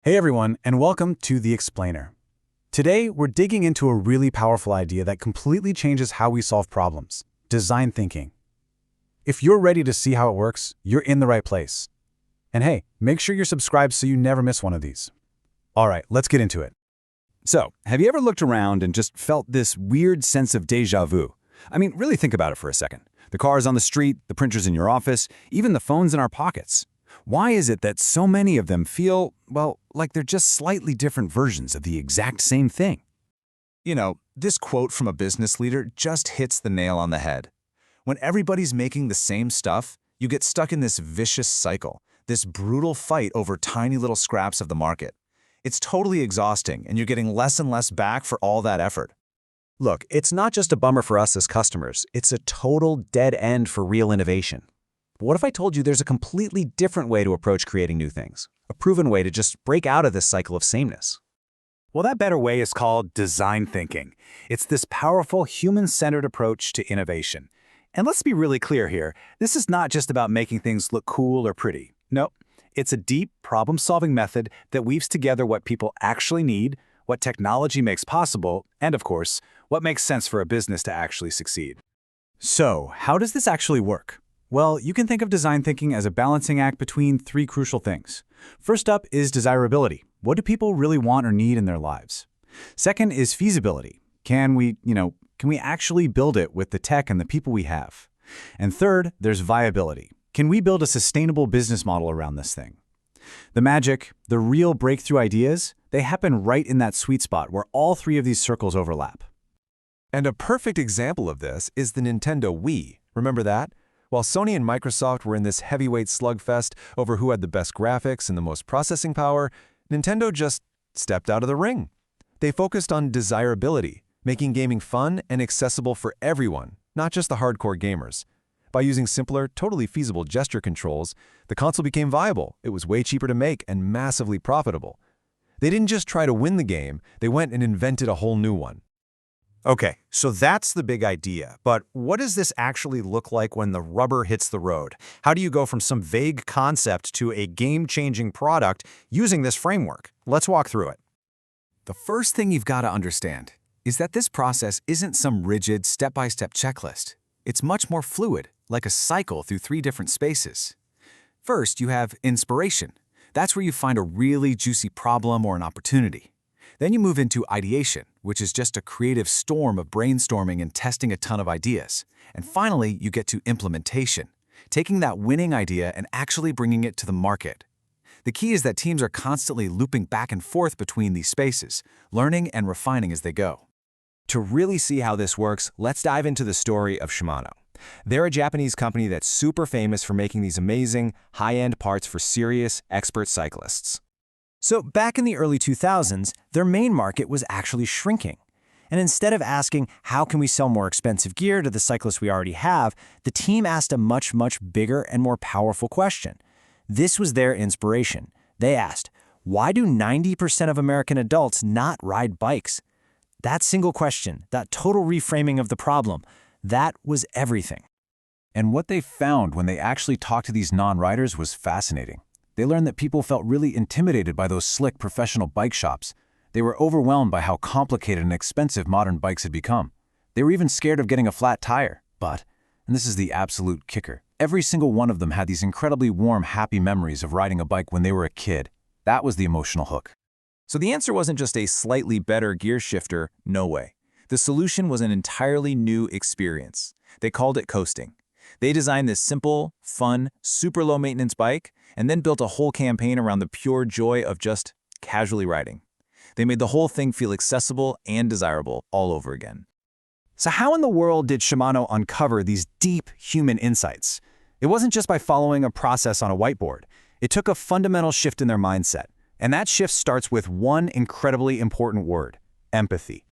Hey everyone, and welcome to The Explainer. Today, we're digging into a really powerful idea that completely changes how we solve problems: design thinking. If you're ready to see how it works, you're in the right place. And hey, make sure you're subscribed so you never miss one of these. All right, let's get into it. So, have you ever looked around and just felt this weird sense of déjà vu? I mean, really think about it for a second. The cars on the street, the printers in your office, even the phones in our pockets. Why is it that so many of them feel, well, like they're just slightly different versions of the exact same thing? You know, this quote from a business leader just hits the nail on the head. When everybody's making the same stuff, you get stuck in this vicious cycle, this brutal fight over tiny little scraps of the market. It's totally exhausting, and you're getting less and less back for all that effort. Look, it's not just a bummer for us as customers, it's a total dead end for real innovation. But what if I told you there's a completely different way to approach creating new things? A proven way to just break out of this cycle of sameness. Well, that better way is called design thinking. It's this powerful, human-centered approach to innovation. And let's be really clear here, this is not just about making things look cool or pretty. No, it's a deep, problem-solving method that weaves together what people actually need, what technology makes possible, and of course, what makes sense for a business to actually succeed. So, how does this actually work? Well, you can think of design thinking as a balancing act between three crucial things. First up is desirability. What do people really want or need in their lives? Second is feasibility. Can we actually build it with the tech and the people we have? And third, there's viability. Can we build a sustainable business model around this thing? The magic, the real breakthrough ideas, they happen right in that sweet spot where all three of these circles overlap. And a perfect example of this is the Nintendo Wii. Remember that? While Sony and Microsoft were in this heavyweight slugfest over who had the best graphics and the most processing power, Nintendo just stepped out of the ring. They focused on desirability, making gaming fun and accessible for everyone, not just the hardcore gamers. By using simpler, totally feasible gesture controls, the console became viable. It was way cheaper to make and massively profitable. They didn't just try to win the game, they went and invented a whole new one. Okay, so that's the big idea, but what does this actually look like when the rubber hits the road? How do you go from some vague concept to a game-changing product using this framework? Let's walk through it. The first thing you've got to understand is that this process isn't some rigid, step-by-step checklist. It's much more fluid, like a cycle through three different spaces. First, you have inspiration. That's where you find a really juicy problem or an opportunity. Then you move into ideation, which is just a creative storm of brainstorming and testing a ton of ideas. And finally, you get to implementation, taking that winning idea and actually bringing it to the market. The key is that teams are constantly looping back and forth between these spaces, learning and refining as they go. To really see how this works, let's dive into the story of Shimano. They're a Japanese company that's super famous for making these amazing, high-end parts for serious, expert cyclists. So back in the early 2000s, their main market was actually shrinking. And instead of asking, how can we sell more expensive gear to the cyclists we already have, the team asked a much, much bigger and more powerful question. This was their inspiration. They asked, why do 90% of American adults not ride bikes? That single question, that total reframing of the problem, that was everything. And what they found when they actually talked to these non-riders was fascinating. They learned that people felt really intimidated by those slick professional bike shops. They were overwhelmed by how complicated and expensive modern bikes had become. They were even scared of getting a flat tire. But, and this is the absolute kicker, every single one of them had these incredibly warm, happy memories of riding a bike when they were a kid. That was the emotional hook. So the answer wasn't just a slightly better gear shifter, no way. The solution was an entirely new experience. They called it coasting. They designed this simple, fun, super low-maintenance bike and then built a whole campaign around the pure joy of just casually riding. They made the whole thing feel accessible and desirable all over again. So how in the world did Shimano uncover these deep human insights? It wasn't just by following a process on a whiteboard. It took a fundamental shift in their mindset. And that shift starts with one incredibly important word: empathy.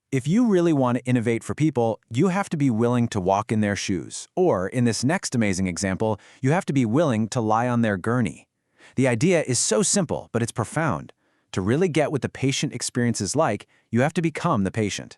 If you really want to innovate for people, you have to be willing to walk in their shoes. Or, in this next amazing example, you have to be willing to lie on their gurney. The idea is so simple, but it's profound. To really get what the patient experience is like, you have to become the patient.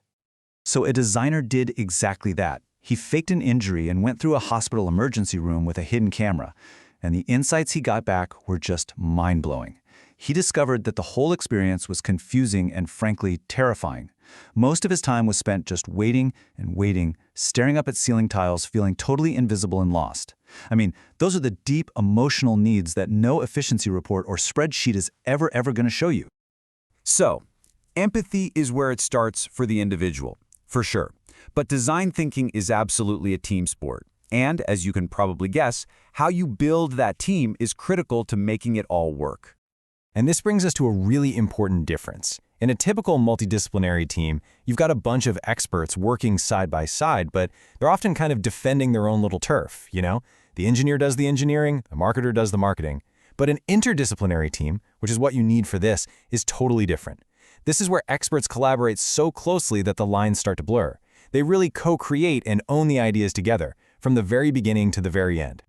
So a designer did exactly that. He faked an injury and went through a hospital emergency room with a hidden camera. And the insights he got back were just mind-blowing. He discovered that the whole experience was confusing and frankly terrifying. Most of his time was spent just waiting and waiting, staring up at ceiling tiles, feeling totally invisible and lost. I mean, those are the deep emotional needs that no efficiency report or spreadsheet is ever going to show you. So, empathy is where it starts for the individual, for sure. But design thinking is absolutely a team sport. And, as you can probably guess, how you build that team is critical to making it all work. And this brings us to a really important difference. In a typical multidisciplinary team, you've got a bunch of experts working side by side, but they're often kind of defending their own little turf, you know? The engineer does the engineering, the marketer does the marketing. But an interdisciplinary team, which is what you need for this, is totally different. This is where experts collaborate so closely that the lines start to blur. They really co-create and own the ideas together, from the very beginning to the very end.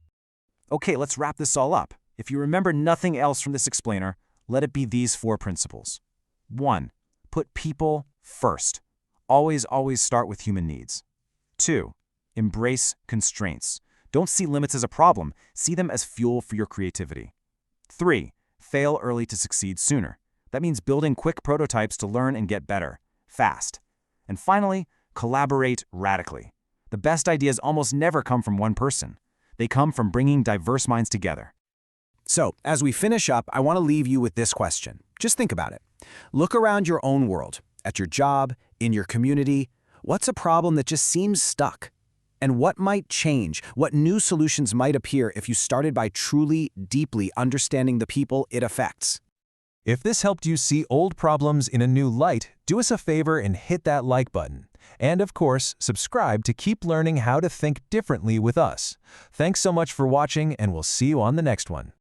Okay, let's wrap this all up. If you remember nothing else from this explainer, let it be these 4 principles. 1. Put people first. Always start with human needs. 2. Embrace constraints. Don't see limits as a problem, see them as fuel for your creativity. 3. Fail early to succeed sooner. That means building quick prototypes to learn and get better, fast. And finally, collaborate radically. The best ideas almost never come from one person. They come from bringing diverse minds together. So, as we finish up, I want to leave you with this question. Just think about it. Look around your own world, at your job, in your community. What's a problem that just seems stuck? And what might change? What new solutions might appear if you started by truly, deeply understanding the people it affects? If this helped you see old problems in a new light, do us a favor and hit that like button. And of course, subscribe to keep learning how to think differently with us. Thanks so much for watching, and we'll see you on the next one.